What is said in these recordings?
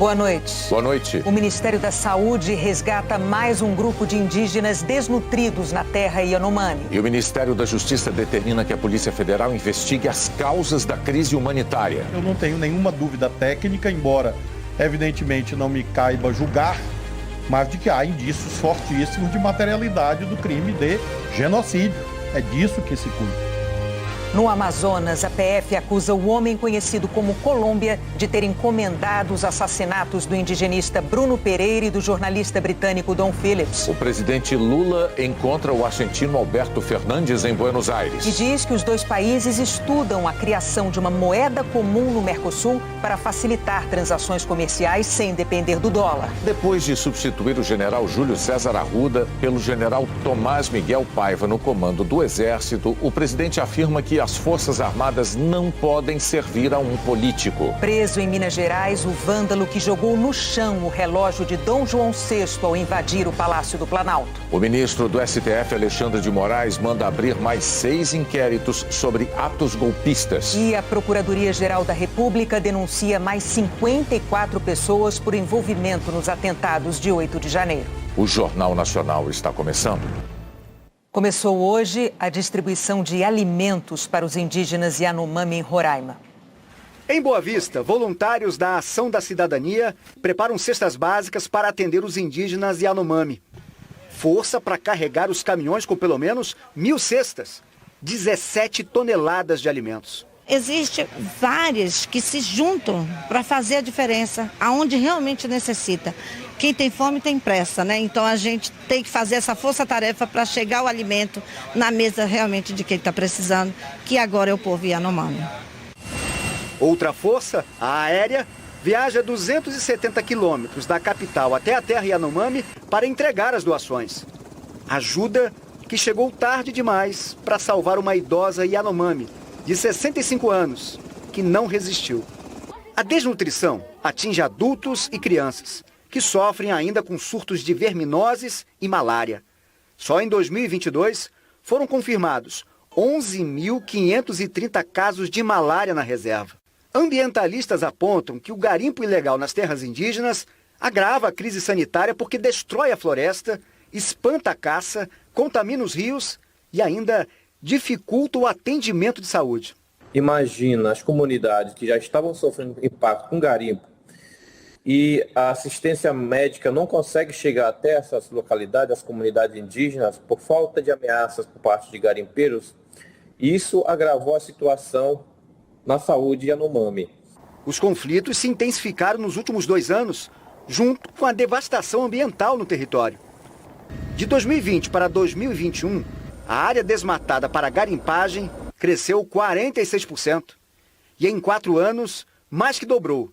Boa noite. Boa noite. O Ministério da Saúde resgata mais um grupo de indígenas desnutridos na terra Yanomami. E o Ministério da Justiça determina que a Polícia Federal investigue as causas da crise humanitária. Eu não tenho nenhuma dúvida técnica, embora evidentemente não me caiba julgar, mas de que há indícios fortíssimos de materialidade do crime de genocídio. É disso que se cuida. No Amazonas, a PF acusa o homem conhecido como Colômbia de ter encomendado os assassinatos do indigenista Bruno Pereira e do jornalista britânico Dom Phillips. O presidente Lula encontra o argentino Alberto Fernandes em Buenos Aires. E diz que os dois países estudam a criação de uma moeda comum no Mercosul para facilitar transações comerciais sem depender do dólar. Depois de substituir o general Júlio César Arruda pelo general Tomás Miguel Paiva no comando do Exército, o presidente afirma que as Forças Armadas não podem servir a um político. Preso em Minas Gerais, o vândalo que jogou no chão o relógio de Dom João VI ao invadir o Palácio do Planalto. O ministro do STF, Alexandre de Moraes, manda abrir mais 6 inquéritos sobre atos golpistas. E a Procuradoria-Geral da República denuncia mais 54 pessoas por envolvimento nos atentados de 8 de janeiro. O Jornal Nacional está começando. Começou hoje a distribuição de alimentos para os indígenas Yanomami em Roraima. Em Boa Vista, voluntários da Ação da Cidadania preparam cestas básicas para atender os indígenas Yanomami. Força para carregar os caminhões com pelo menos 1.000 cestas, 17 toneladas de alimentos. Existem várias que se juntam para fazer a diferença, aonde realmente necessita. Quem tem fome tem pressa, né? Então a gente tem que fazer essa força-tarefa para chegar o alimento na mesa realmente de quem está precisando, que agora é o povo Yanomami. Outra força, a aérea, viaja 270 quilômetros da capital até a terra Yanomami para entregar as doações. Ajuda que chegou tarde demais para salvar uma idosa Yanomami de 65 anos, que não resistiu. A desnutrição atinge adultos e crianças, que sofrem ainda com surtos de verminoses e malária. Só em 2022 foram confirmados 11.530 casos de malária na reserva. Ambientalistas apontam que o garimpo ilegal nas terras indígenas agrava a crise sanitária porque destrói a floresta, espanta a caça, contamina os rios e ainda dificulta o atendimento de saúde. Imagina as comunidades que já estavam sofrendo impacto com garimpo e a assistência médica não consegue chegar até essas localidades, as comunidades indígenas, por falta de ameaças por parte de garimpeiros. Isso agravou a situação na saúde Yanomami. Os conflitos se intensificaram nos últimos 2 anos, junto com a devastação ambiental no território. De 2020 para 2021, a área desmatada para garimpagem cresceu 46%. E em 4 anos, mais que dobrou,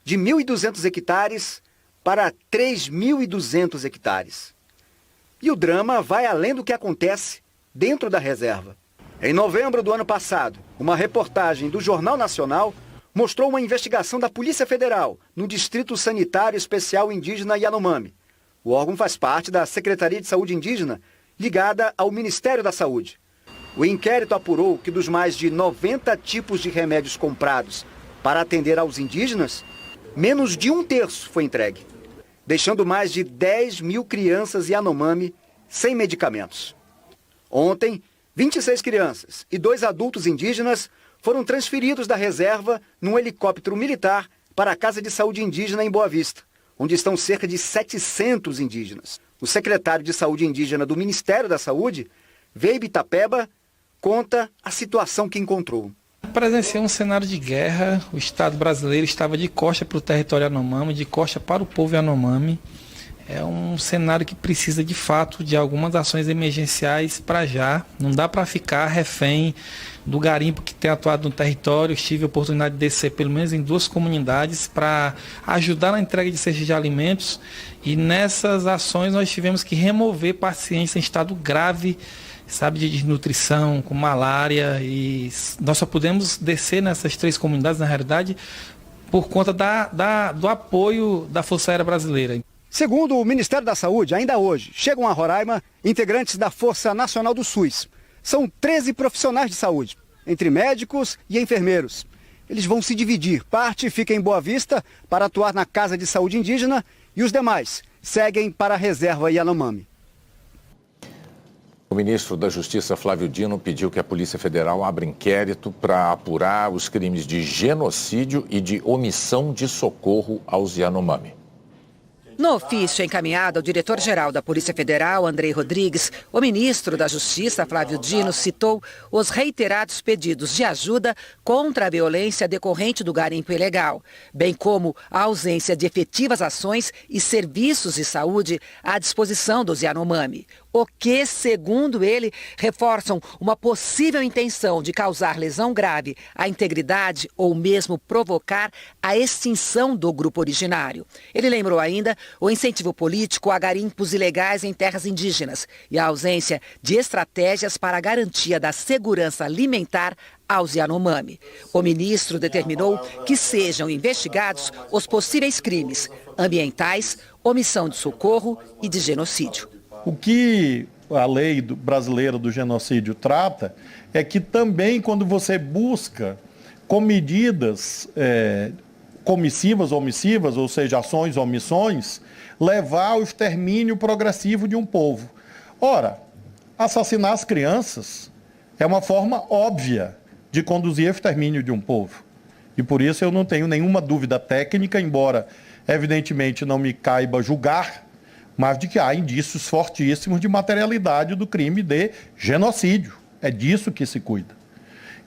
de 1.200 hectares para 3.200 hectares. E o drama vai além do que acontece dentro da reserva. Em novembro do ano passado, uma reportagem do Jornal Nacional mostrou uma investigação da Polícia Federal no Distrito Sanitário Especial Indígena Yanomami. O órgão faz parte da Secretaria de Saúde Indígena, ligada ao Ministério da Saúde. O inquérito apurou que dos mais de 90 tipos de remédios comprados para atender aos indígenas, menos de 1/3 foi entregue, deixando mais de 10.000 crianças Yanomami sem medicamentos. Ontem, 26 crianças e 2 adultos indígenas foram transferidos da reserva num helicóptero militar para a Casa de Saúde Indígena em Boa Vista, onde estão cerca de 700 indígenas. O secretário de Saúde Indígena do Ministério da Saúde, Veibe Itapeba, conta a situação que encontrou. Presenciei um cenário de guerra. O Estado brasileiro estava de costa para o território Yanomami, de costa para o povo Yanomami. É um cenário que precisa, de fato, de algumas ações emergenciais para já. Não dá para ficar refém do garimpo que tem atuado no território. Tive a oportunidade de descer pelo menos em 2 comunidades para ajudar na entrega de cestas de alimentos. E nessas ações nós tivemos que remover pacientes em estado grave, sabe, de desnutrição, com malária. E nós só pudemos descer nessas 3 comunidades, na realidade, por conta do apoio da Força Aérea Brasileira. Segundo o Ministério da Saúde, ainda hoje, chegam a Roraima integrantes da Força Nacional do SUS. São 13 profissionais de saúde, entre médicos e enfermeiros. Eles vão se dividir. Parte fica em Boa Vista para atuar na Casa de Saúde Indígena e os demais seguem para a reserva Yanomami. O ministro da Justiça, Flávio Dino, pediu que a Polícia Federal abra inquérito para apurar os crimes de genocídio e de omissão de socorro aos Yanomami. No ofício encaminhado ao diretor-geral da Polícia Federal, Andrei Rodrigues, o ministro da Justiça, Flávio Dino, citou os reiterados pedidos de ajuda contra a violência decorrente do garimpo ilegal, bem como a ausência de efetivas ações e serviços de saúde à disposição dos Yanomami, o que, segundo ele, reforçam uma possível intenção de causar lesão grave à integridade ou mesmo provocar a extinção do grupo originário. Ele lembrou ainda o incentivo político a garimpos ilegais em terras indígenas e a ausência de estratégias para a garantia da segurança alimentar aos Yanomami. O ministro determinou que sejam investigados os possíveis crimes ambientais, omissão de socorro e de genocídio. O que a lei brasileira do genocídio trata é que também quando você busca com medidas comissivas, omissivas, ou seja, ações ou omissões, levar ao extermínio progressivo de um povo. Ora, assassinar as crianças é uma forma óbvia de conduzir ao extermínio de um povo. E por isso eu não tenho nenhuma dúvida técnica, embora evidentemente não me caiba julgar, mas de que há indícios fortíssimos de materialidade do crime de genocídio. É disso que se cuida.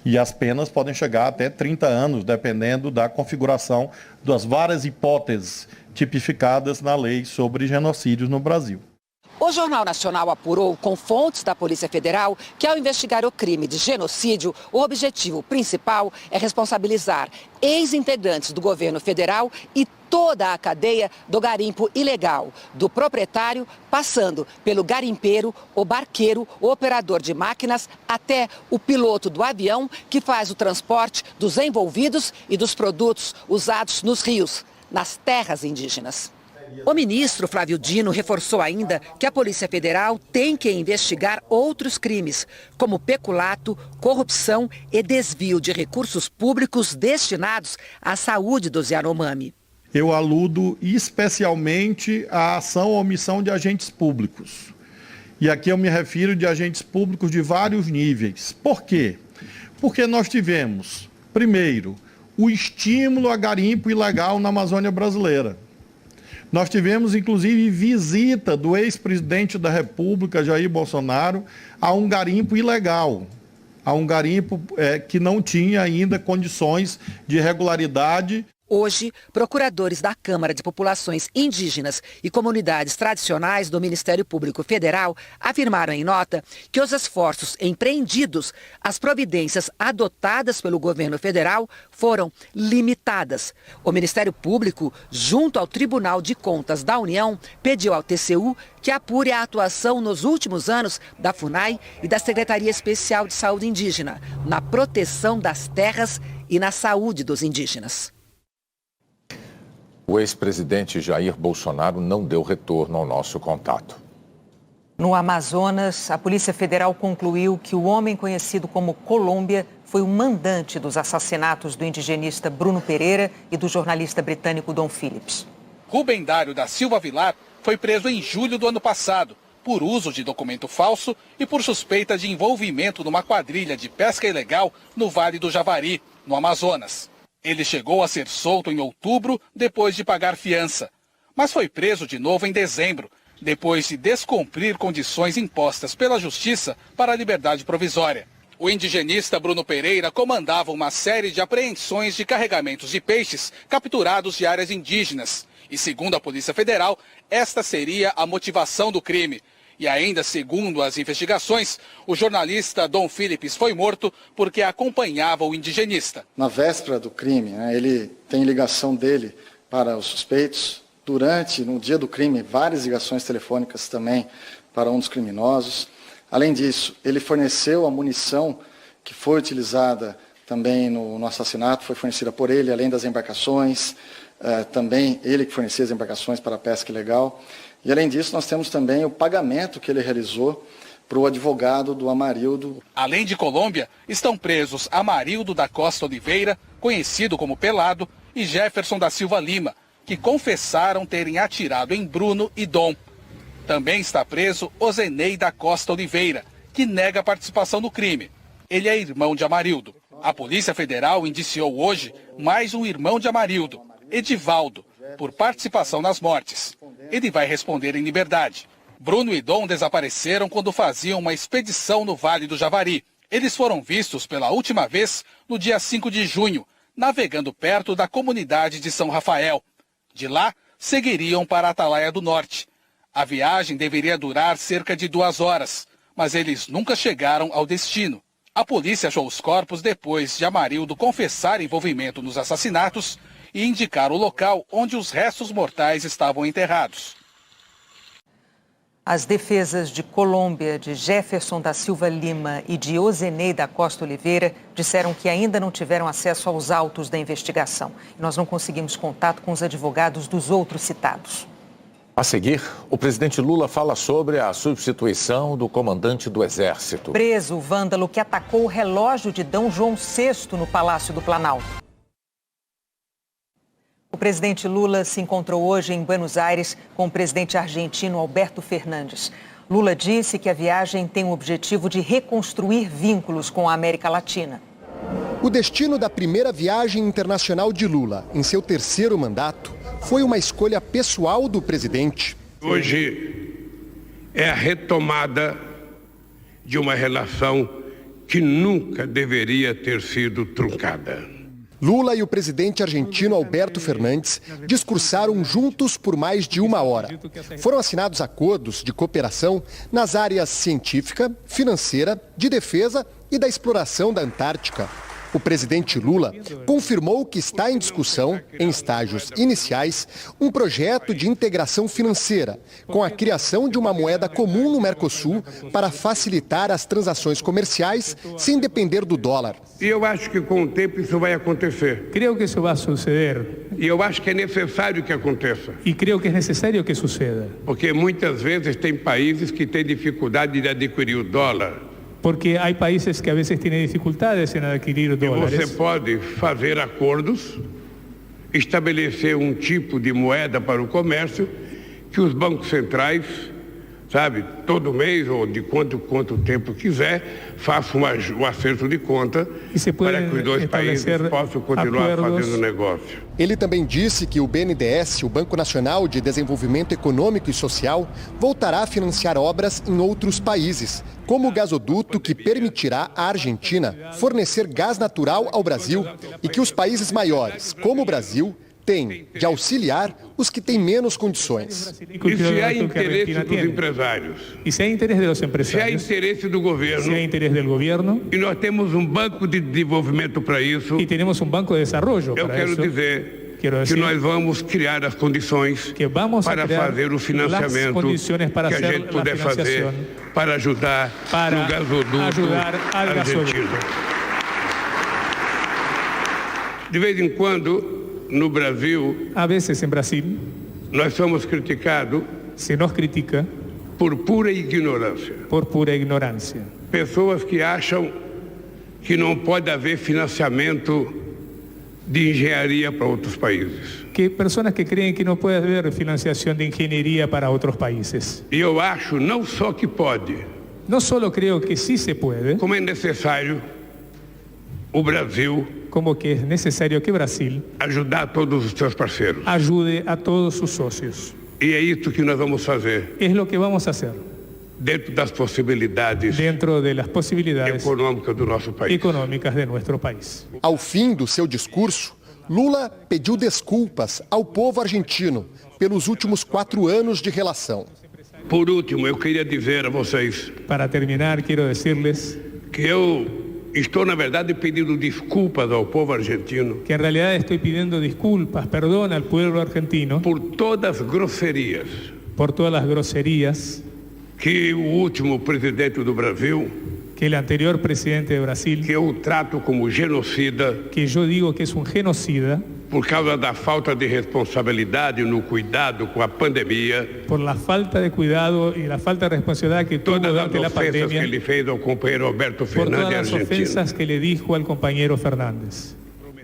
E as penas podem chegar até 30 anos, dependendo da configuração das várias hipóteses tipificadas na lei sobre genocídios no Brasil. O Jornal Nacional apurou com fontes da Polícia Federal que, ao investigar o crime de genocídio, o objetivo principal é responsabilizar ex-integrantes do governo federal e toda a cadeia do garimpo ilegal, do proprietário, passando pelo garimpeiro, o barqueiro, o operador de máquinas, até o piloto do avião que faz o transporte dos envolvidos e dos produtos usados nos rios, nas terras indígenas. O ministro Flávio Dino reforçou ainda que a Polícia Federal tem que investigar outros crimes, como peculato, corrupção e desvio de recursos públicos destinados à saúde dos Yanomami. Eu aludo especialmente à ação ou omissão de agentes públicos. E aqui eu me refiro de agentes públicos de vários níveis. Por quê? Porque nós tivemos, primeiro, o estímulo a garimpo ilegal na Amazônia brasileira. Nós tivemos, inclusive, visita do ex-presidente da República, Jair Bolsonaro, a um garimpo ilegal, a um garimpo que não tinha ainda condições de regularidade. Hoje, procuradores da Câmara de Populações Indígenas e Comunidades Tradicionais do Ministério Público Federal afirmaram em nota que os esforços empreendidos, as providências adotadas pelo governo federal foram limitadas. O Ministério Público, junto ao Tribunal de Contas da União, pediu ao TCU que apure a atuação nos últimos anos da FUNAI e da Secretaria Especial de Saúde Indígena na proteção das terras e na saúde dos indígenas. O ex-presidente Jair Bolsonaro não deu retorno ao nosso contato. No Amazonas, a Polícia Federal concluiu que o homem conhecido como Colômbia foi o mandante dos assassinatos do indigenista Bruno Pereira e do jornalista britânico Dom Phillips. Rubem Dário da Silva Vilar foi preso em julho do ano passado por uso de documento falso e por suspeita de envolvimento numa quadrilha de pesca ilegal no Vale do Javari, no Amazonas. Ele chegou a ser solto em outubro depois de pagar fiança, mas foi preso de novo em dezembro, depois de descumprir condições impostas pela Justiça para a liberdade provisória. O indigenista Bruno Pereira comandava uma série de apreensões de carregamentos de peixes capturados de áreas indígenas. E, segundo a Polícia Federal, esta seria a motivação do crime. E ainda, segundo as investigações, o jornalista Dom Phillips foi morto porque acompanhava o indigenista. Na véspera do crime, ele tem ligação dele para os suspeitos. No dia do crime, várias ligações telefônicas também para um dos criminosos. Além disso, ele forneceu a munição que foi utilizada também no assassinato, foi fornecida por ele, além das embarcações, também ele que fornecia as embarcações para a pesca ilegal. E, além disso, nós temos também o pagamento que ele realizou para o advogado do Amarildo. Além de Colômbia, estão presos Amarildo da Costa Oliveira, conhecido como Pelado, e Jefferson da Silva Lima, que confessaram terem atirado em Bruno e Dom. Também está preso Ozenei da Costa Oliveira, que nega participação no crime. Ele é irmão de Amarildo. A Polícia Federal indiciou hoje mais um irmão de Amarildo, Edivaldo, por participação nas mortes. Ele vai responder em liberdade. Bruno e Dom desapareceram quando faziam uma expedição no Vale do Javari. Eles foram vistos pela última vez no dia 5 de junho, navegando perto da comunidade de São Rafael. De lá, seguiriam para a Atalaia do Norte. A viagem deveria durar cerca de 2 horas, mas eles nunca chegaram ao destino. A polícia achou os corpos depois de Amarildo confessar envolvimento nos assassinatos e indicar o local onde os restos mortais estavam enterrados. As defesas de Colômbia, de Jefferson da Silva Lima e de Ozenei da Costa Oliveira disseram que ainda não tiveram acesso aos autos da investigação. Nós não conseguimos contato com os advogados dos outros citados. A seguir, o presidente Lula fala sobre a substituição do comandante do Exército. Preso o vândalo que atacou o relógio de D. João VI no Palácio do Planalto. O presidente Lula se encontrou hoje em Buenos Aires com o presidente argentino Alberto Fernandes. Lula disse que a viagem tem o objetivo de reconstruir vínculos com a América Latina. O destino da primeira viagem internacional de Lula, em seu 3º mandato, foi uma escolha pessoal do presidente. Hoje é a retomada de uma relação que nunca deveria ter sido truncada. Lula e o presidente argentino Alberto Fernandes discursaram juntos por mais de 1 hora. Foram assinados acordos de cooperação nas áreas científica, financeira, de defesa e da exploração da Antártica. O presidente Lula confirmou que está em discussão, em estágios iniciais, um projeto de integração financeira, com a criação de uma moeda comum no Mercosul para facilitar as transações comerciais sem depender do dólar. E eu acho que com o tempo isso vai acontecer. Creio que isso vai suceder. E eu acho que é necessário que aconteça. E creio que é necessário que suceda. Porque muitas vezes tem países que têm dificuldade de adquirir o dólar. Porque há países que a vezes têm dificuldades em adquirir dólares. E você pode fazer acordos, estabelecer um tipo de moeda para o comércio que os bancos centrais, sabe, todo mês ou de quanto tempo quiser, façam um acerto de conta para que os dois países possam continuar fazendo negócio. Ele também disse que o BNDES, o Banco Nacional de Desenvolvimento Econômico e Social, voltará a financiar obras em outros países, como o gasoduto que permitirá à Argentina fornecer gás natural ao Brasil e que os países maiores, como o Brasil, têm de auxiliar os que têm menos condições. E se há interesse dos empresários? E se há interesse dos empresários? Se há interesse do governo? Se há interesse do governo? E nós temos um banco de desenvolvimento para isso. E temos um banco de desenvolvimento para isso. Eu quero dizer que nós vamos criar as condições para fazer o financiamento que a gente puder fazer para ajudar no gasoduto argentino. De vez em quando, no Brasil, a vezes em Brasil, nós somos criticados, se nos critica, por pura ignorância. Por pura ignorância. Pessoas que acham que não pode haver financiamento de engenharia para outros países. Que pessoas que creem que não pode haver financiação de engenharia para outros países. E eu acho não só que pode. Não só creio que sim se pode. Como é necessário o Brasil, como que é necessário que o Brasil ajudar todos os seus parceiros. Ajude a todos os sócios. E é isso que nós vamos fazer. É o que vamos fazer. Dentro das possibilidades. Dentro das possibilidades econômicas do nosso país. Econômicas de nosso país. Ao fim do seu discurso, Lula pediu desculpas ao povo argentino pelos últimos 4 anos de relação. Por último, eu queria dizer a vocês. Para terminar, quero dizer-lhes que eu estou, na verdade, pedindo desculpas ao povo argentino. Que, em realidade, estou pedindo desculpas, perdão ao povo argentino. Por todas as grosserias. Por todas as grosserias. Que o último presidente do Brasil. Que o anterior presidente do Brasil. Que eu trato como genocida. Que eu digo que é um genocida. Por causa da falta de responsabilidade no cuidado com a pandemia. Por la falta de cuidado e a falta de responsabilidade que tuvo durante a pandemia. Todas as ofensas que ele fez ao companheiro Alberto Fernandes. Por todas as ofensas que ele dijo ao companheiro Fernandes.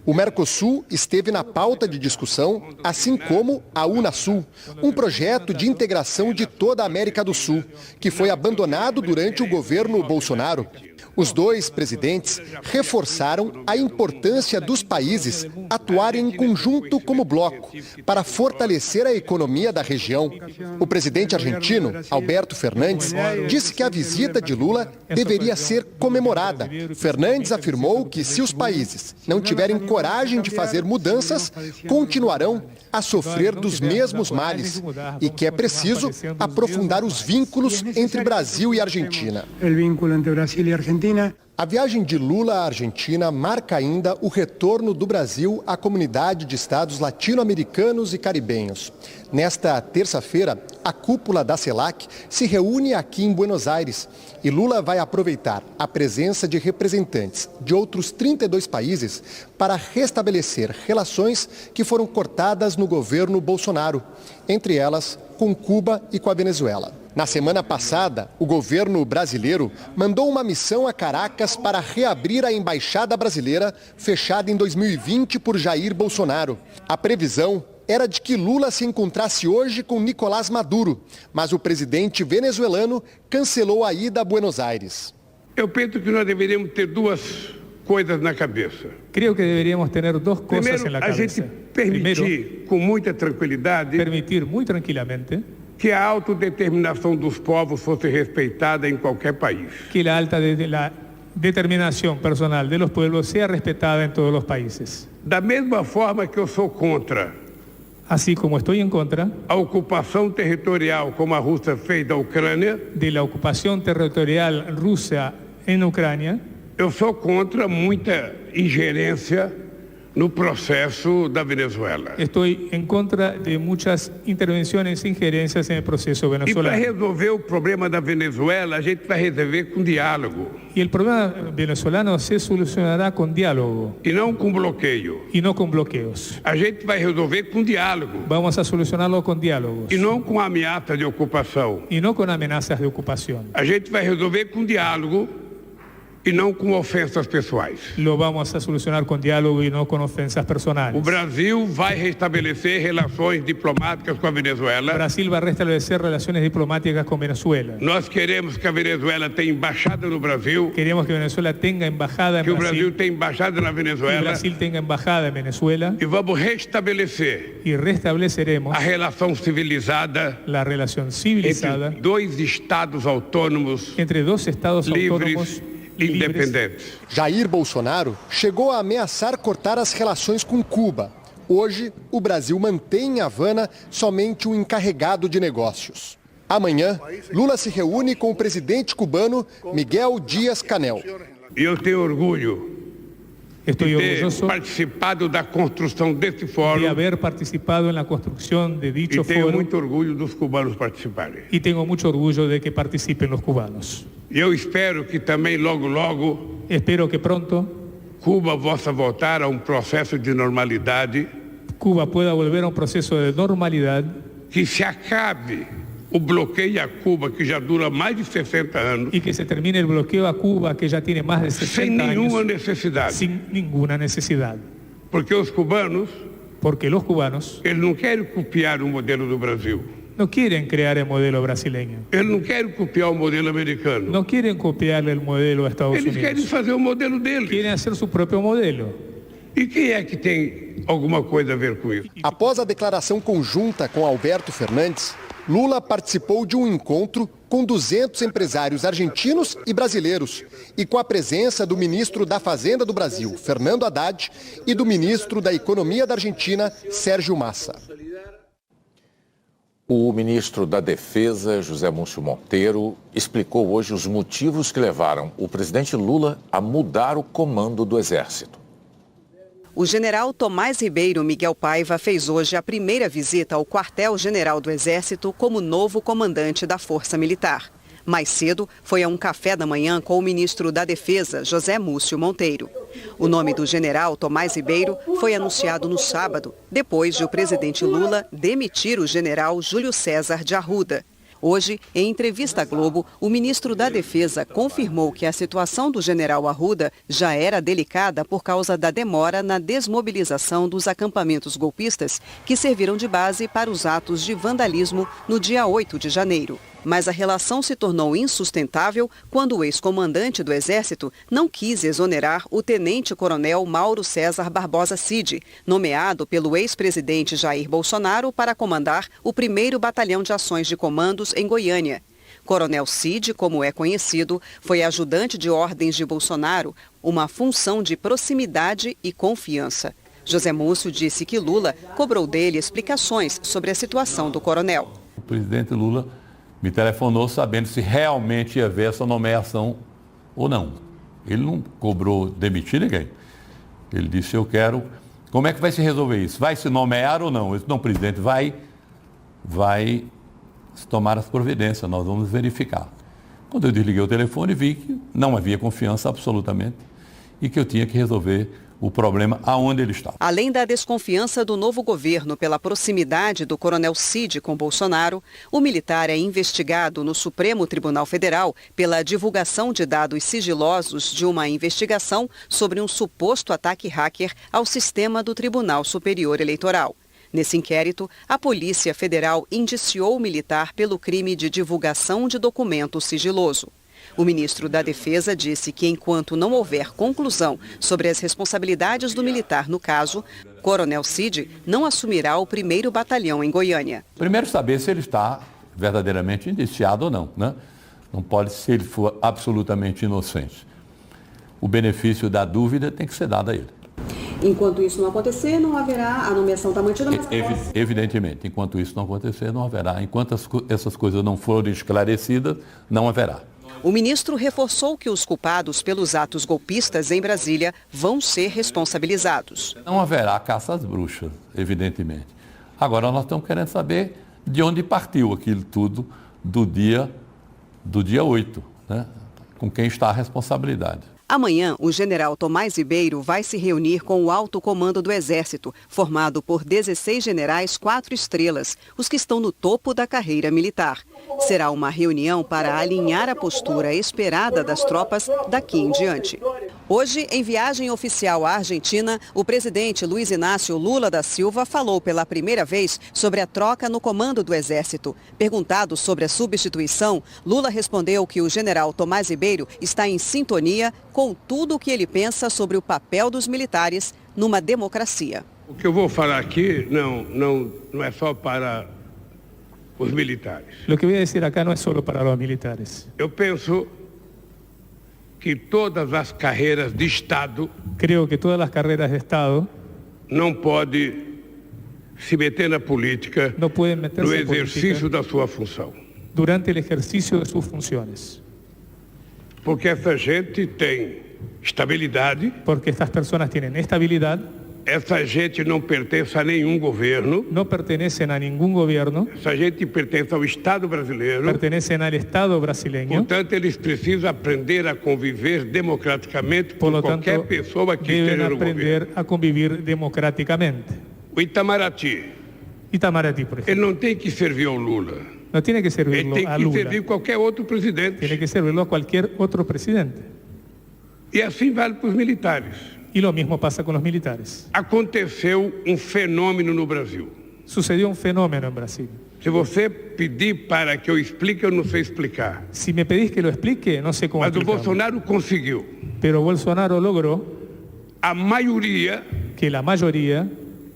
O Mercosul esteve na pauta de discussão, assim como a Unasul, um projeto de integração de toda a América do Sul, que foi abandonado durante o governo Bolsonaro. Os dois presidentes reforçaram a importância dos países atuarem em conjunto como bloco para fortalecer a economia da região. O presidente argentino, Alberto Fernandes, disse que a visita de Lula deveria ser comemorada. Fernandes afirmou que se os países não tiverem coragem de fazer mudanças, continuarão a sofrer dos mesmos males e que é preciso aprofundar os vínculos entre Brasil e Argentina. A viagem de Lula à Argentina marca ainda o retorno do Brasil à comunidade de estados latino-americanos e caribenhos. Nesta terça-feira, a cúpula da CELAC se reúne aqui em Buenos Aires e Lula vai aproveitar a presença de representantes de outros 32 países para restabelecer relações que foram cortadas no governo Bolsonaro, entre elas com Cuba e com a Venezuela. Na semana passada, o governo brasileiro mandou uma missão a Caracas para reabrir a embaixada brasileira fechada em 2020 por Jair Bolsonaro. A previsão era de que Lula se encontrasse hoje com Nicolás Maduro, mas o presidente venezuelano cancelou a ida a Buenos Aires. Eu penso que nós deveríamos ter duas coisas na cabeça. Creo que deberíamos ter duas coisas na cabeça. A gente permitir com muita tranquilidade, muito tranquilamente, que a autodeterminação dos povos fosse respeitada em qualquer país. Que a determinação personal de los pueblos sea respetada en todos los países. Da mesma forma que eu sou contra, así como estoy en contra, a ocupação territorial como a Rússia fez da Ucrânia, de la ocupación territorial rusa en Ucrania, eu sou contra muita ingerência no processo da Venezuela. Estou em contra de muitas intervenções e ingerências no processo venezuelano. E para resolver o problema da Venezuela, a gente vai resolver com diálogo. E o problema venezuelano se solucionará com diálogo. E não com bloqueio. E não com bloqueios. A gente vai resolver com diálogo. Vamos a solucioná-lo com diálogos. E não com ameaça de ocupação. E não com ameaças de ocupação. A gente vai resolver com diálogo e não com ofensas pessoais. Lo vamos a solucionar com diálogo e não com ofensas personais. O Brasil vai restabelecer relações diplomáticas com a Venezuela. O Brasil vai restabelecer relações diplomáticas com Venezuela. Nós queremos que a Venezuela tenha embaixada no Brasil. Queremos que Venezuela tenha embaixada no Brasil. Que o Brasil tenha embaixada na Venezuela. Que o Brasil tenha embaixada em Venezuela. E vamos restabelecer. E restabeleceremos a relação civilizada. A relação civilizada. Entre dois estados autônomos. Entre dois estados autônomos. Independentes. Jair Bolsonaro chegou a ameaçar cortar as relações com Cuba. Hoje, o Brasil mantém em Havana somente um encarregado de negócios. Amanhã, Lula se reúne com o presidente cubano Miguel Díaz-Canel. Eu tenho orgulho de ter participado da construção desse fórum. De haber participado na construção de dicho fórum. E tenho muito orgulho dos cubanos participarem. E tenho muito orgulho de que participem os cubanos. E eu espero que também logo, espero que pronto, Cuba possa voltar a um processo de normalidade. Cuba pueda volver a um processo de normalidade. Que se acabe o bloqueio a Cuba, que já dura mais de 60 anos. E que se termine o bloqueio a Cuba, que já tem mais de 60 anos. Sem nenhuma necessidade. Sem nenhuma necessidade. Porque os cubanos, eles não querem copiar o modelo do Brasil. Não querem criar o modelo brasileiro. Eles não querem copiar o modelo americano. Não querem copiar o modelo dos Estados Unidos. Eles querem fazer o modelo deles. Querem fazer seu próprio modelo. E quem é que tem alguma coisa a ver com isso? Após a declaração conjunta com Alberto Fernandes, Lula participou de um encontro com 200 empresários argentinos e brasileiros e com a presença do ministro da Fazenda do Brasil, Fernando Haddad, e do ministro da Economia da Argentina, Sérgio Massa. O ministro da Defesa, José Múcio Monteiro, explicou hoje os motivos que levaram o presidente Lula a mudar o comando do Exército. O general Tomás Ribeiro Miguel Paiva fez hoje a primeira visita ao quartel-general do Exército como novo comandante da Força Militar. Mais cedo, foi a um café da manhã com o ministro da Defesa, José Múcio Monteiro. O nome do general Tomás Ribeiro foi anunciado no sábado, depois de o presidente Lula demitir o general Júlio César de Arruda. Hoje, em entrevista à Globo, o ministro da Defesa confirmou que a situação do general Arruda já era delicada por causa da demora na desmobilização dos acampamentos golpistas que serviram de base para os atos de vandalismo no dia 8 de janeiro. Mas a relação se tornou insustentável quando o ex-comandante do Exército não quis exonerar o tenente-coronel Mauro César Barbosa Cid, nomeado pelo ex-presidente Jair Bolsonaro para comandar o 1º Batalhão de Ações de Comandos em Goiânia. Coronel Cid, como é conhecido, foi ajudante de ordens de Bolsonaro, uma função de proximidade e confiança. José Múcio disse que Lula cobrou dele explicações sobre a situação do coronel. O presidente Lula me telefonou sabendo se realmente ia haver essa nomeação ou não. Ele não cobrou demitir ninguém. Ele disse, eu quero... Como é que vai se resolver isso? Vai se nomear ou não? Eu disse, não, presidente, vai se tomar as providências, nós vamos verificar. Quando eu desliguei o telefone, vi que não havia confiança absolutamente e que eu tinha que resolver o problema aonde ele estava. Além da desconfiança do novo governo pela proximidade do coronel Cid com Bolsonaro, o militar é investigado no Supremo Tribunal Federal pela divulgação de dados sigilosos de uma investigação sobre um suposto ataque hacker ao sistema do Tribunal Superior Eleitoral. Nesse inquérito, a Polícia Federal indiciou o militar pelo crime de divulgação de documento sigiloso. O ministro da Defesa disse que, enquanto não houver conclusão sobre as responsabilidades do militar no caso, Coronel Cid não assumirá o 1º Batalhão em Goiânia. Primeiro, saber se ele está verdadeiramente indiciado ou não, né? Não pode ser ele for absolutamente inocente. O benefício da dúvida tem que ser dado a ele. Enquanto isso não acontecer, não haverá, a nomeação está mantida, mas... Evidentemente, enquanto isso não acontecer, não haverá. Enquanto essas coisas não forem esclarecidas, não haverá. O ministro reforçou que os culpados pelos atos golpistas em Brasília vão ser responsabilizados. Não haverá caça às bruxas, evidentemente. Agora, nós estamos querendo saber de onde partiu aquilo tudo do dia 8, né? Com quem está a responsabilidade. Amanhã, o general Tomás Ribeiro vai se reunir com o alto comando do Exército, formado por 16 generais 4 estrelas, os que estão no topo da carreira militar. Será uma reunião para alinhar a postura esperada das tropas daqui em diante. Hoje, em viagem oficial à Argentina, o presidente Luiz Inácio Lula da Silva falou pela primeira vez sobre a troca no comando do Exército. Perguntado sobre a substituição, Lula respondeu que o general Tomás Ribeiro está em sintonia com tudo o que ele pensa sobre o papel dos militares numa democracia. O que eu vou falar aqui não é só para os militares. Lo que voy a decir acá no es solo para los militares. Eu penso que todas as carreiras de Estado... Creo que todas las carreras de Estado... não pode se meter na política no pueden meterse no exercício da sua função. Durante el ejercicio de sus funciones. Porque essa gente tem estabilidade. Porque estas personas tienen estabilidad. Essa gente não pertence a nenhum governo. No pertenecen a ningún gobierno. Essa gente pertence ao Estado brasileiro. Pertenecen al Estado brasileño. Portanto, eles precisam aprender a conviver democraticamente com qualquer pessoa que esteja no governo. Deben aprender a convivir democraticamente. O Itamaraty, por exemplo. Ele não tem que servir ao Lula. No tiene que servirlo a Lula. Ele tem que servir qualquer outro presidente. Tiene que servirlo a cualquier otro presidente. E assim vale para os militares. Y lo mismo pasa con los militares. Aconteceu fenômeno no Brasil. Sucedió un fenómeno en Brasil. Se você pedir para que eu explique, eu não sei explicar. Si me pedís que lo explique, no sé cómo explicarlo. Mas o Bolsonaro conseguiu. Pero Bolsonaro logró a maioria, que la mayoría,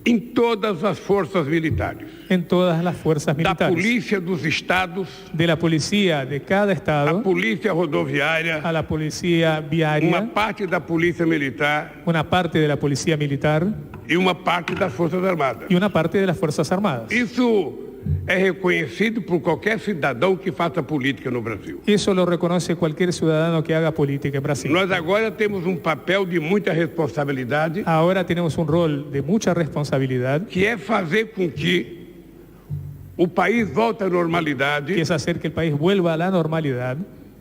em todas as forças militares. En todas las fuerzas militares. Da polícia dos estados. De la policía de cada estado. A polícia rodoviária. A la policía viária. Uma parte da polícia militar. Una parte de la policía militar. E uma parte das forças armadas. Y una parte de las fuerzas armadas. Isso é reconhecido por qualquer cidadão que faça política no Brasil. Eso lo reconoce cualquier ciudadano que haga política en Brasil. Nós agora temos papel de muita responsabilidade. Ahora tenemos un rol de mucha responsabilidad. Que é fazer com que o país volte à normalidade. Que es hacer que el país vuelva a la normalidad.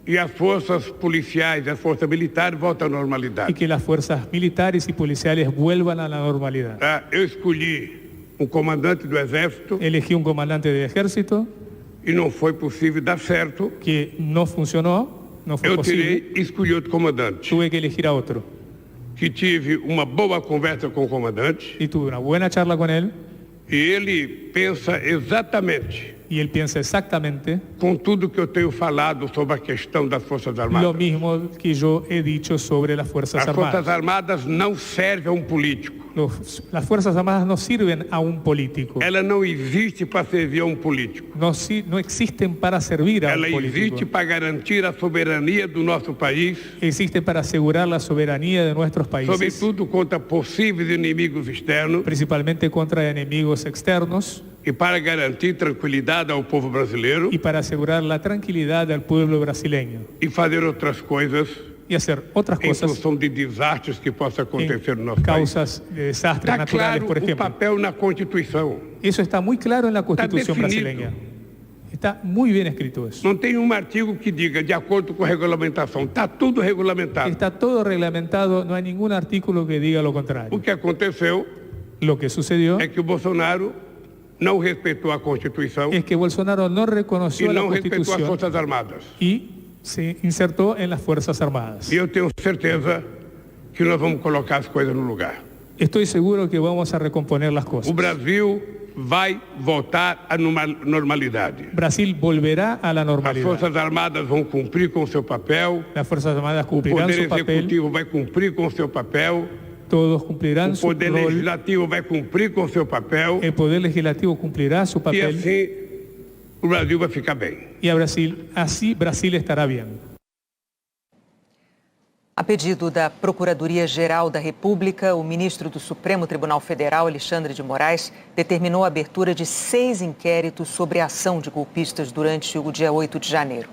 E as forças policiais, as forças militares voltem à normalidade. Y que las fuerzas militares y policiales vuelvan a la normalidad. Eu escolhi comandante do Exército. Elegí un comandante de ejército. e não foi possível dar certo, que não funcionou, não foi possível. Eu tirei e escolhi outro comandante. Tuve que elegir a outro. Que tive uma boa conversa com o comandante. E tive uma boa charla com ele. E ele pensa exatamente. E ele pensa exatamente. Com tudo que eu tenho falado sobre a questão das Forças Armadas. Lo mismo que eu he dicho sobre as Forças Armadas. As Forças Armadas não servem a um político. As Forças Armadas não servem a um político. Ela não existe para servir a um político. Não existem para servir a um político. Ela existe para garantir a soberania do nosso país. Existe para assegurar a soberania de nossos países. Sobretudo contra possíveis inimigos externos. Principalmente contra inimigos externos. E para garantir tranquilidade ao povo brasileiro. E para assegurar a tranquilidade ao povo brasileiro. E fazer outras coisas. E fazer outras coisas. Em função de desastres que possam acontecer no nosso causas país. De desastres naturais, claro, por exemplo. Está claro o papel na Constituição. Isso está muito claro na Constituição brasileira. Está muito bem escrito isso. Não tem um artigo que diga de acordo com a regulamentação. Está tudo regulamentado. Está todo regulamentado, não há nenhum artículo que diga o contrário. O que aconteceu Lo que sucedió é que o Bolsonaro não respeitou a Constituição. É que Bolsonaro não reconheceu a Constituição. E não respeitou as Forças Armadas. E se insertou em las Forças Armadas. E eu tenho certeza que nós vamos colocar as coisas no lugar. Estou seguro que vamos a recomponer as coisas. O Brasil vai voltar à normalidade. Brasil volverá à normalidade. As Forças Armadas vão cumprir com o seu papel. As Forças Armadas cumprirão seu papel. O Poder Executivo vai cumprir com o seu papel. Todos cumprirão seu papel. O Poder Legislativo vai cumprir com o seu papel. O Poder Legislativo cumprirá seu papel. E assim o Brasil vai ficar bem. E assim Brasil estará bem. A pedido da Procuradoria-Geral da República, o ministro do Supremo Tribunal Federal, Alexandre de Moraes, determinou a abertura de 6 inquéritos sobre a ação de golpistas durante o dia 8 de janeiro.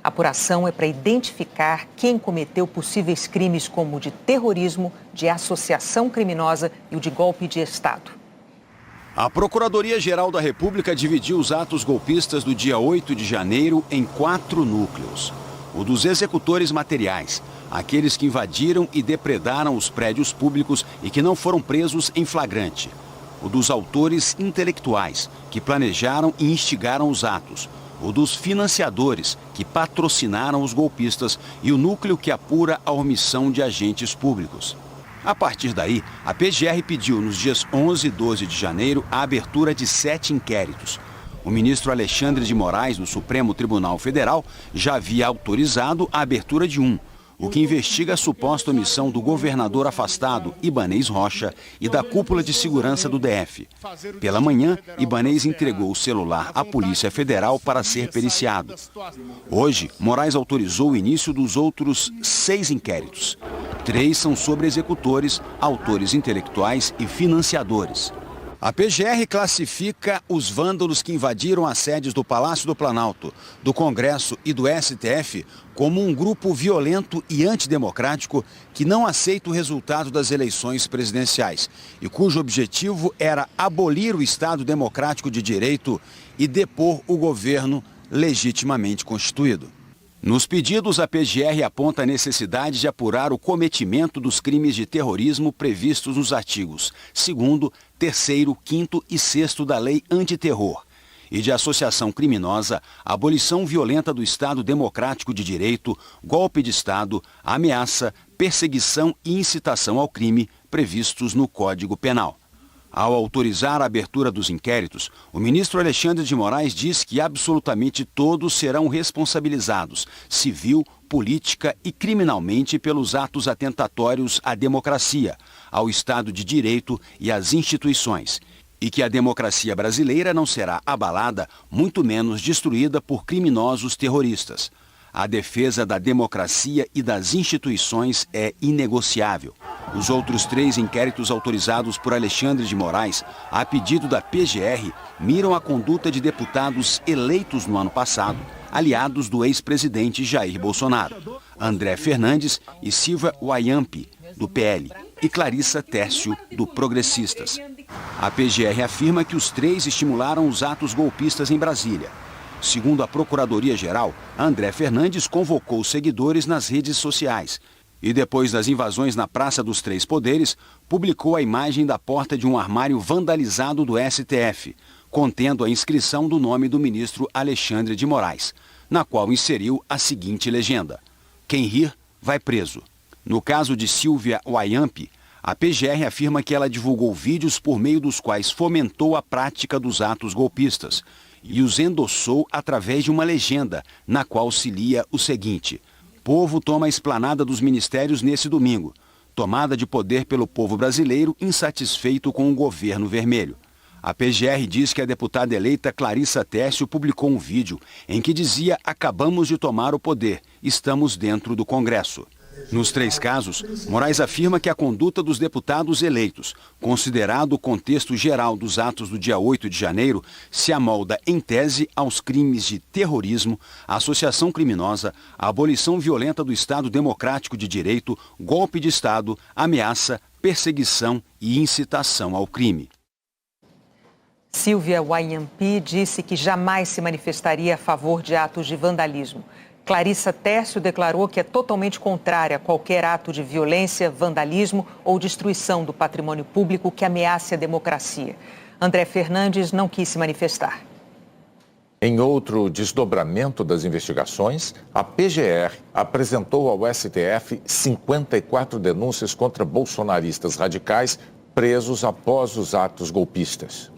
A apuração é para identificar quem cometeu possíveis crimes como o de terrorismo, de associação criminosa e o de golpe de Estado. A Procuradoria-Geral da República dividiu os atos golpistas do dia 8 de janeiro em 4 núcleos. O dos executores materiais, aqueles que invadiram e depredaram os prédios públicos e que não foram presos em flagrante. O dos autores intelectuais, que planejaram e instigaram os atos. O dos financiadores, que patrocinaram os golpistas, e o núcleo que apura a omissão de agentes públicos. A partir daí, a PGR pediu nos dias 11 e 12 de janeiro a abertura de 7 inquéritos. O ministro Alexandre de Moraes, do Supremo Tribunal Federal, já havia autorizado a abertura de um, o que investiga a suposta omissão do governador afastado, Ibanez Rocha, e da cúpula de segurança do DF. Pela manhã, Ibanez entregou o celular à Polícia Federal para ser periciado. Hoje, Moraes autorizou o início dos outros 6 inquéritos. 3 são sobre executores, autores intelectuais e financiadores. A PGR classifica os vândalos que invadiram as sedes do Palácio do Planalto, do Congresso e do STF como um grupo violento e antidemocrático que não aceita o resultado das eleições presidenciais e cujo objetivo era abolir o Estado democrático de direito e depor o governo legitimamente constituído. Nos pedidos, a PGR aponta a necessidade de apurar o cometimento dos crimes de terrorismo previstos nos artigos 2º, 3º, 5º e 6º da Lei Antiterror e de associação criminosa, abolição violenta do Estado democrático de direito, golpe de Estado, ameaça, perseguição e incitação ao crime previstos no Código Penal. Ao autorizar a abertura dos inquéritos, o ministro Alexandre de Moraes diz que absolutamente todos serão responsabilizados, civil, política e criminalmente pelos atos atentatórios à democracia, ao Estado de Direito e às instituições, e que a democracia brasileira não será abalada, muito menos destruída por criminosos terroristas. A defesa da democracia e das instituições é inegociável. Os outros 3 inquéritos autorizados por Alexandre de Moraes, a pedido da PGR, miram a conduta de deputados eleitos no ano passado, aliados do ex-presidente Jair Bolsonaro, André Fernandes e Silva Wayampi, do PL, e Clarissa Tércio, do Progressistas. A PGR afirma que os 3 estimularam os atos golpistas em Brasília. Segundo a Procuradoria-Geral, André Fernandes convocou seguidores nas redes sociais e, depois das invasões na Praça dos Três Poderes, publicou a imagem da porta de um armário vandalizado do STF, contendo a inscrição do nome do ministro Alexandre de Moraes, na qual inseriu a seguinte legenda: quem rir vai preso. No caso de Silvia Wayamp, a PGR afirma que ela divulgou vídeos por meio dos quais fomentou a prática dos atos golpistas e os endossou através de uma legenda, na qual se lia o seguinte: povo toma a esplanada dos ministérios nesse domingo. Tomada de poder pelo povo brasileiro insatisfeito com o governo vermelho. A PGR diz que a deputada eleita Clarissa Tércio publicou um vídeo em que dizia: acabamos de tomar o poder, estamos dentro do Congresso. Nos 3 casos, Moraes afirma que a conduta dos deputados eleitos, considerado o contexto geral dos atos do dia 8 de janeiro, se amolda em tese aos crimes de terrorismo, associação criminosa, abolição violenta do Estado Democrático de Direito, golpe de Estado, ameaça, perseguição e incitação ao crime. Silvia Wayamp disse que jamais se manifestaria a favor de atos de vandalismo. Clarissa Tércio declarou que é totalmente contrária a qualquer ato de violência, vandalismo ou destruição do patrimônio público que ameace a democracia. André Fernandes não quis se manifestar. Em outro desdobramento das investigações, a PGR apresentou ao STF 54 denúncias contra bolsonaristas radicais presos após os atos golpistas.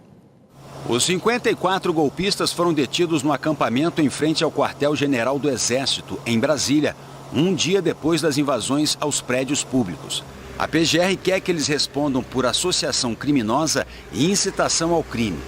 Os 54 golpistas foram detidos no acampamento em frente ao quartel-general do Exército, em Brasília, um dia depois das invasões aos prédios públicos. A PGR quer que eles respondam por associação criminosa e incitação ao crime.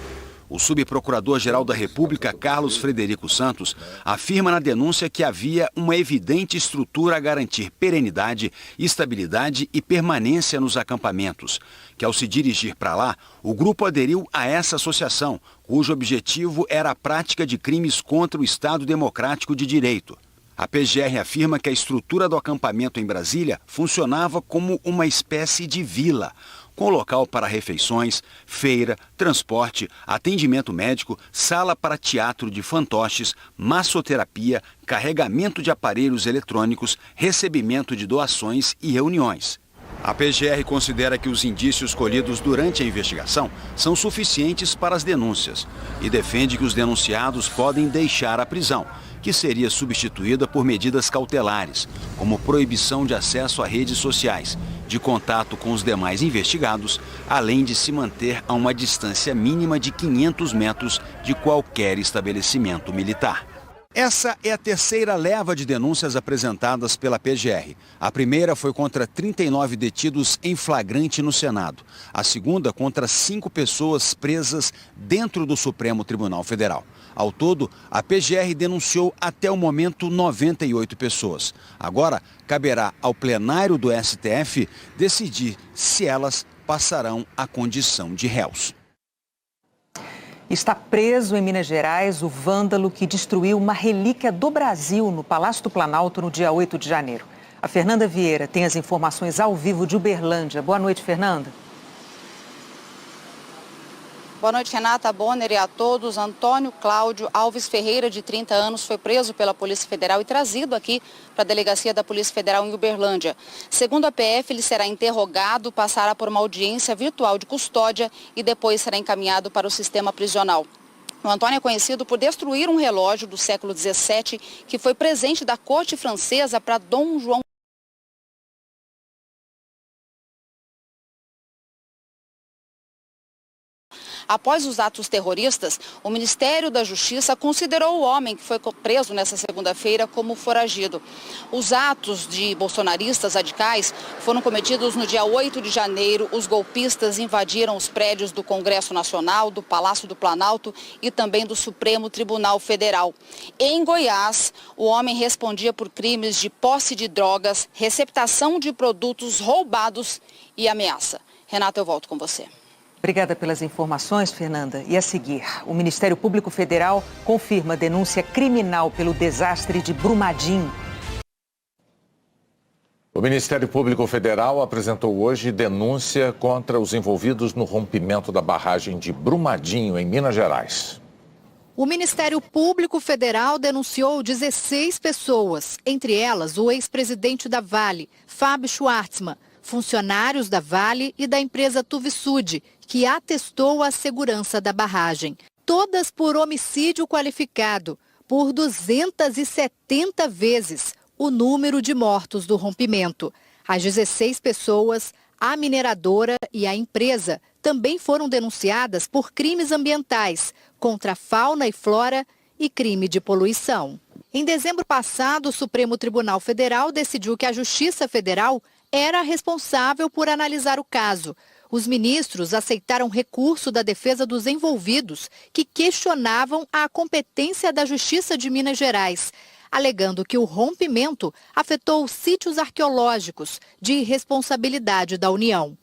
O subprocurador-geral da República, Carlos Frederico Santos, afirma na denúncia que havia uma evidente estrutura a garantir perenidade, estabilidade e permanência nos acampamentos, que ao se dirigir para lá, o grupo aderiu a essa associação, cujo objetivo era a prática de crimes contra o Estado Democrático de Direito. A PGR afirma que a estrutura do acampamento em Brasília funcionava como uma espécie de vila, com local para refeições, feira, transporte, atendimento médico, sala para teatro de fantoches, massoterapia, carregamento de aparelhos eletrônicos, recebimento de doações e reuniões. A PGR considera que os indícios colhidos durante a investigação são suficientes para as denúncias e defende que os denunciados podem deixar a prisão, que seria substituída por medidas cautelares, como proibição de acesso a redes sociais, de contato com os demais investigados, além de se manter a uma distância mínima de 500 metros de qualquer estabelecimento militar. Essa é a terceira leva de denúncias apresentadas pela PGR. A primeira foi contra 39 detidos em flagrante no Senado. A segunda contra 5 pessoas presas dentro do Supremo Tribunal Federal. Ao todo, a PGR denunciou até o momento 98 pessoas. Agora, caberá ao plenário do STF decidir se elas passarão a condição de réus. Está preso em Minas Gerais o vândalo que destruiu uma relíquia do Brasil no Palácio do Planalto no dia 8 de janeiro. A Fernanda Vieira tem as informações ao vivo de Uberlândia. Boa noite, Fernanda. Boa noite, Renata Bonner, e a todos. Antônio Cláudio Alves Ferreira, de 30 anos, foi preso pela Polícia Federal e trazido aqui para a delegacia da Polícia Federal em Uberlândia. Segundo a PF, ele será interrogado, passará por uma audiência virtual de custódia e depois será encaminhado para o sistema prisional. O Antônio é conhecido por destruir um relógio do século XVII que foi presente da corte francesa para Dom João. Após os atos terroristas, o Ministério da Justiça considerou o homem que foi preso nesta segunda-feira como foragido. Os atos de bolsonaristas radicais foram cometidos no dia 8 de janeiro. Os golpistas invadiram os prédios do Congresso Nacional, do Palácio do Planalto e também do Supremo Tribunal Federal. Em Goiás, o homem respondia por crimes de posse de drogas, receptação de produtos roubados e ameaça. Renata, eu volto com você. Obrigada pelas informações, Fernanda. E a seguir, o Ministério Público Federal confirma denúncia criminal pelo desastre de Brumadinho. O Ministério Público Federal apresentou hoje denúncia contra os envolvidos no rompimento da barragem de Brumadinho, em Minas Gerais. O Ministério Público Federal denunciou 16 pessoas, entre elas o ex-presidente da Vale, Fábio Schwartzman, funcionários da Vale e da empresa Tuvisud, que atestou a segurança da barragem. todas por homicídio qualificado, por 270 vezes o número de mortos do rompimento. As 16 pessoas, a mineradora e a empresa também foram denunciadas por crimes ambientais contra a fauna e flora e crime de poluição. Em dezembro passado, o Supremo Tribunal Federal decidiu que a Justiça Federal era responsável por analisar o caso. Os ministros aceitaram recurso da defesa dos envolvidos, que questionavam a competência da Justiça de Minas Gerais, alegando que o rompimento afetou sítios arqueológicos de responsabilidade da União.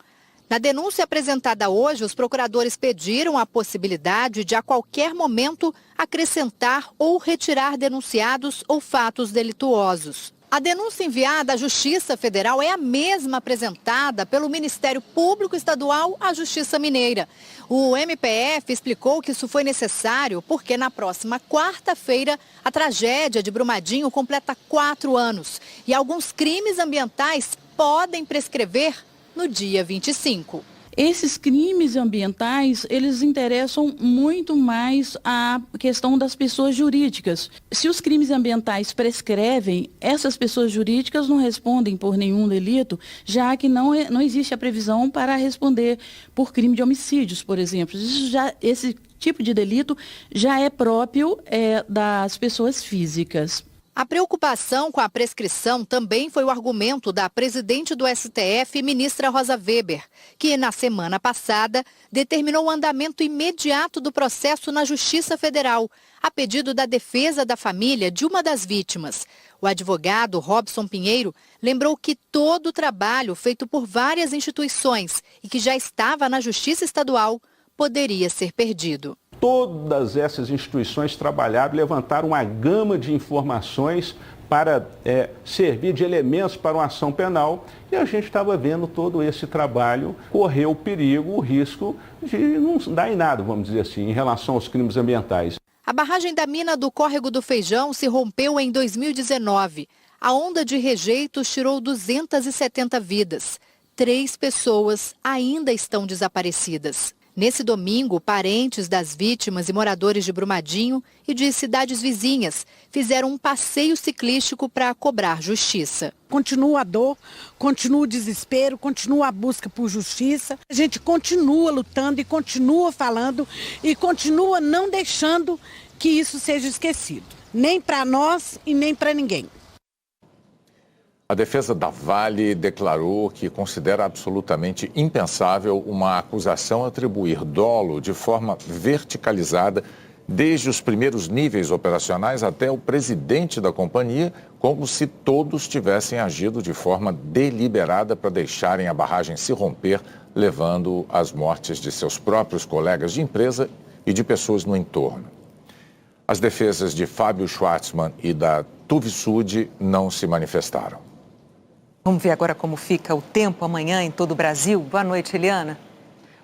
Na denúncia apresentada hoje, os procuradores pediram a possibilidade de, a qualquer momento, acrescentar ou retirar denunciados ou fatos delituosos. A denúncia enviada à Justiça Federal é a mesma apresentada pelo Ministério Público Estadual à Justiça Mineira. O MPF explicou que isso foi necessário porque na próxima quarta-feira a tragédia de Brumadinho completa 4 anos e alguns crimes ambientais podem prescrever no dia 25. Esses crimes ambientais, eles interessam muito mais a questão das pessoas jurídicas. Se os crimes ambientais prescrevem, essas pessoas jurídicas não respondem por nenhum delito, já que não existe a previsão para responder por crime de homicídios, por exemplo. Esse tipo de delito já é próprio das pessoas físicas. A preocupação com a prescrição também foi o argumento da presidente do STF, ministra Rosa Weber, que na semana passada determinou o andamento imediato do processo na Justiça Federal, a pedido da defesa da família de uma das vítimas. O advogado Robson Pinheiro lembrou que todo o trabalho feito por várias instituições e que já estava na Justiça Estadual poderia ser perdido. Todas essas instituições trabalharam, levantaram uma gama de informações para servir de elementos para uma ação penal e a gente estava vendo todo esse trabalho correr o perigo, o risco de não dar em nada, vamos dizer assim, em relação aos crimes ambientais. A barragem da mina do Córrego do Feijão se rompeu em 2019. A onda de rejeitos tirou 270 vidas. 3 pessoas ainda estão desaparecidas. Nesse domingo, parentes das vítimas e moradores de Brumadinho e de cidades vizinhas fizeram um passeio ciclístico para cobrar justiça. Continua a dor, continua o desespero, continua a busca por justiça. A gente continua lutando e continua falando e continua não deixando que isso seja esquecido. Nem para nós e nem para ninguém. A defesa da Vale declarou que considera absolutamente impensável uma acusação atribuir dolo de forma verticalizada desde os primeiros níveis operacionais até o presidente da companhia, como se todos tivessem agido de forma deliberada para deixarem a barragem se romper, levando às mortes de seus próprios colegas de empresa e de pessoas no entorno. As defesas de Fábio Schwartzman e da Tuvisud não se manifestaram. Vamos ver agora como fica o tempo amanhã em todo o Brasil. Boa noite, Eliana.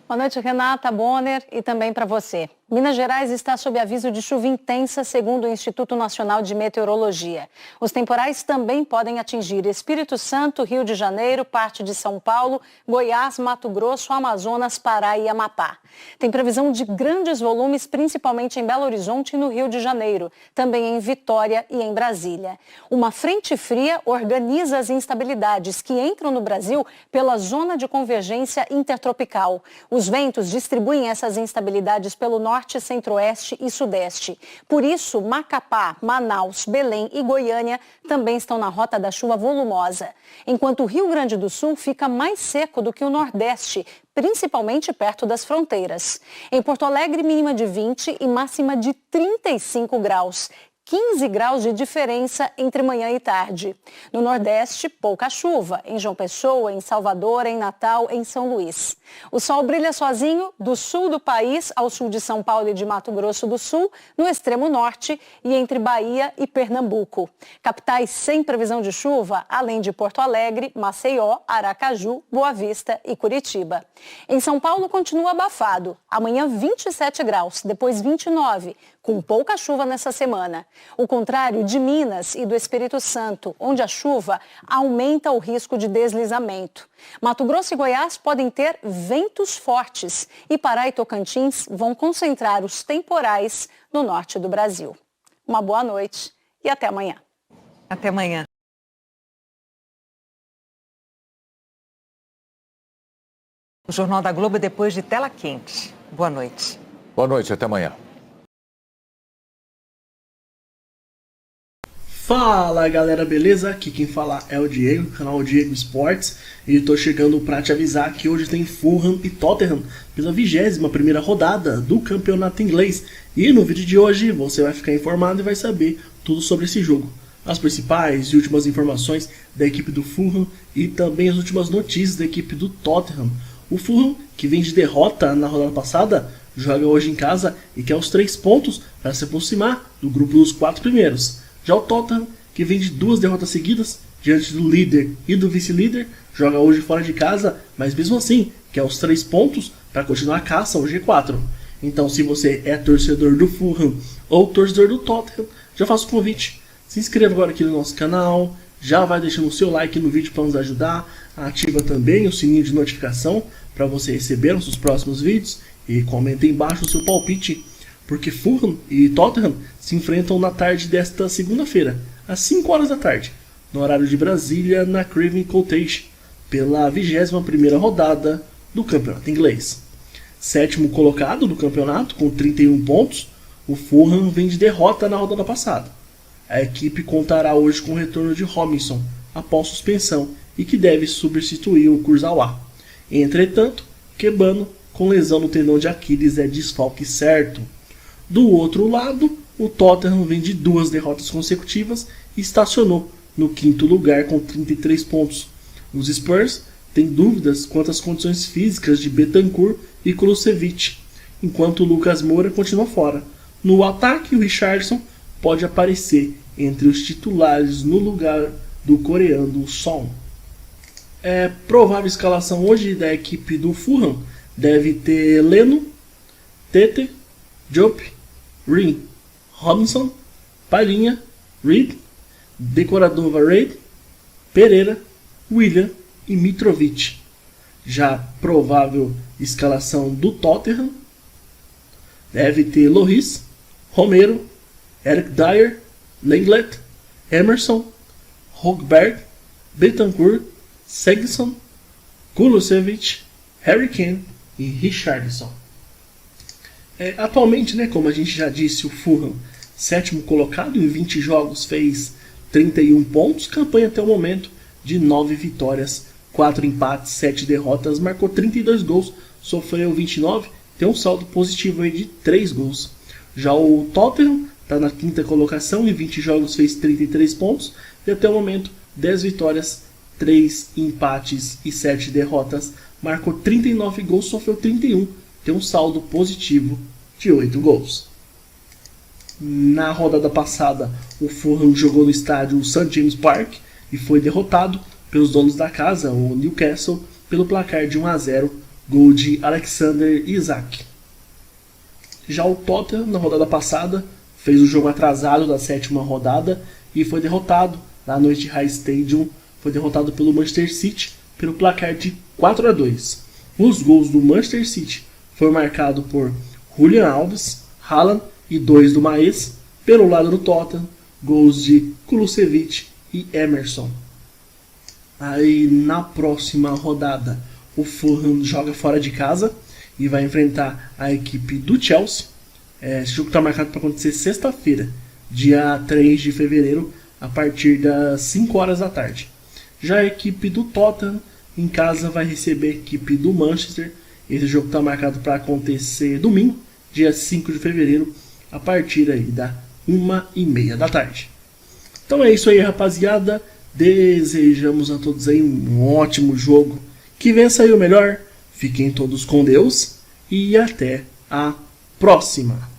Boa noite, Renata, Bonner, e também para você. Minas Gerais está sob aviso de chuva intensa, segundo o Instituto Nacional de Meteorologia. Os temporais também podem atingir Espírito Santo, Rio de Janeiro, parte de São Paulo, Goiás, Mato Grosso, Amazonas, Pará e Amapá. Tem previsão de grandes volumes, principalmente em Belo Horizonte e no Rio de Janeiro, também em Vitória e em Brasília. Uma frente fria organiza as instabilidades que entram no Brasil pela zona de convergência intertropical. Os ventos distribuem essas instabilidades pelo norte, centro-oeste e sudeste. Por isso, Macapá, Manaus, Belém e Goiânia também estão na rota da chuva volumosa. Enquanto o Rio Grande do Sul fica mais seco do que o Nordeste, principalmente perto das fronteiras. Em Porto Alegre, mínima de 20 e máxima de 35 graus. 15 graus de diferença entre manhã e tarde. No Nordeste, pouca chuva. Em João Pessoa, em Salvador, em Natal, em São Luís. O sol brilha sozinho do sul do país ao sul de São Paulo e de Mato Grosso do Sul, no extremo norte e entre Bahia e Pernambuco. Capitais sem previsão de chuva, além de Porto Alegre, Maceió, Aracaju, Boa Vista e Curitiba. Em São Paulo continua abafado. Amanhã 27 graus, depois 29. com pouca chuva nessa semana. O contrário de Minas e do Espírito Santo, onde a chuva aumenta o risco de deslizamento. Mato Grosso e Goiás podem ter ventos fortes e Pará e Tocantins vão concentrar os temporais no norte do Brasil. Uma boa noite e até amanhã. Até amanhã. O Jornal da Globo é depois de tela quente. Boa noite. Boa noite, até amanhã. Fala galera, beleza? Aqui quem fala é o Diego, canal Diego Esportes, e tô chegando para te avisar que hoje tem Fulham e Tottenham pela 21ª rodada do campeonato inglês. E no vídeo de hoje você vai ficar informado e vai saber tudo sobre esse jogo. As principais e últimas informações da equipe do Fulham e também as últimas notícias da equipe do Tottenham. O Fulham, que vem de derrota na rodada passada, joga hoje em casa e quer os 3 pontos para se aproximar do grupo dos 4 primeiros. Já o Tottenham, que vem de 2 derrotas seguidas diante do líder e do vice-líder, joga hoje fora de casa, mas mesmo assim quer os 3 pontos para continuar a caça ao G4. Então, se você é torcedor do Fulham ou torcedor do Tottenham, já faço o convite. Se inscreva agora aqui no nosso canal, já vai deixando o seu like no vídeo para nos ajudar, ativa também o sininho de notificação para você receber os próximos vídeos e comenta aí embaixo o seu palpite, porque Fulham e Tottenham se enfrentam na tarde desta segunda-feira, às 5 horas da tarde, no horário de Brasília, na Craven Cottage, pela 21ª rodada do campeonato inglês. 7º colocado do campeonato, com 31 pontos, o Fulham vem de derrota na rodada passada. A equipe contará hoje com o retorno de Robinson, após suspensão, e que deve substituir o Kurzawa. Entretanto, Kebano, com lesão no tendão de Aquiles, é desfalque certo. Do outro lado, o Tottenham vem de 2 derrotas consecutivas e estacionou no 5º lugar com 33 pontos. Os Spurs têm dúvidas quanto às condições físicas de Bentancur e Kulusevich, enquanto Lucas Moura continua fora. No ataque, o Richarlison pode aparecer entre os titulares no lugar do coreano Son. Provável escalação hoje da equipe do Fulham deve ter Leno, Tete, Diop, Rin, Robinson, Palhinha, Reed, Decoradova Reid, Pereira, William e Mitrovic. Já provável escalação do Tottenham deve ter Loris, Romero, Eric Dyer, Lenglet, Emerson, Højbjerg, Bentancur, Segson, Kulusevich, Harry Kane e Richarlison. Atualmente, como a gente já disse, o Fulham, 7º colocado em 20 jogos, fez 31 pontos, campanha até o momento de 9 vitórias, 4 empates, 7 derrotas, marcou 32 gols, sofreu 29, tem um saldo positivo aí de 3 gols. Já o Tottenham está na 5ª colocação, em 20 jogos fez 33 pontos, e até o momento 10 vitórias, 3 empates e 7 derrotas, marcou 39 gols, sofreu 31, tem um saldo positivo de 8 gols. Na rodada passada, o Fulham jogou no estádio St. James Park e foi derrotado pelos donos da casa, o Newcastle, pelo placar de 1-0, gol de Alexander Isak. Já o Tottenham, na rodada passada, fez o jogo atrasado da 7ª rodada e foi derrotado na noite de High Stadium, foi derrotado pelo Manchester City pelo placar de 4-2. Os gols do Manchester City foram marcados por Julian Alves, Haaland e 2 do Maes. Pelo lado do Tottenham, gols de Kulusevich e Emerson. Aí na próxima rodada, o Fulham joga fora de casa e vai enfrentar a equipe do Chelsea. Esse jogo está marcado para acontecer sexta-feira, dia 3 de fevereiro, a partir das 5 horas da tarde. Já a equipe do Tottenham em casa vai receber a equipe do Manchester. Esse jogo está marcado para acontecer domingo, dia 5 de fevereiro, a partir aí da 1h30 da tarde. Então é isso aí, rapaziada. Desejamos a todos aí um ótimo jogo. Que vença aí o melhor. Fiquem todos com Deus e até a próxima.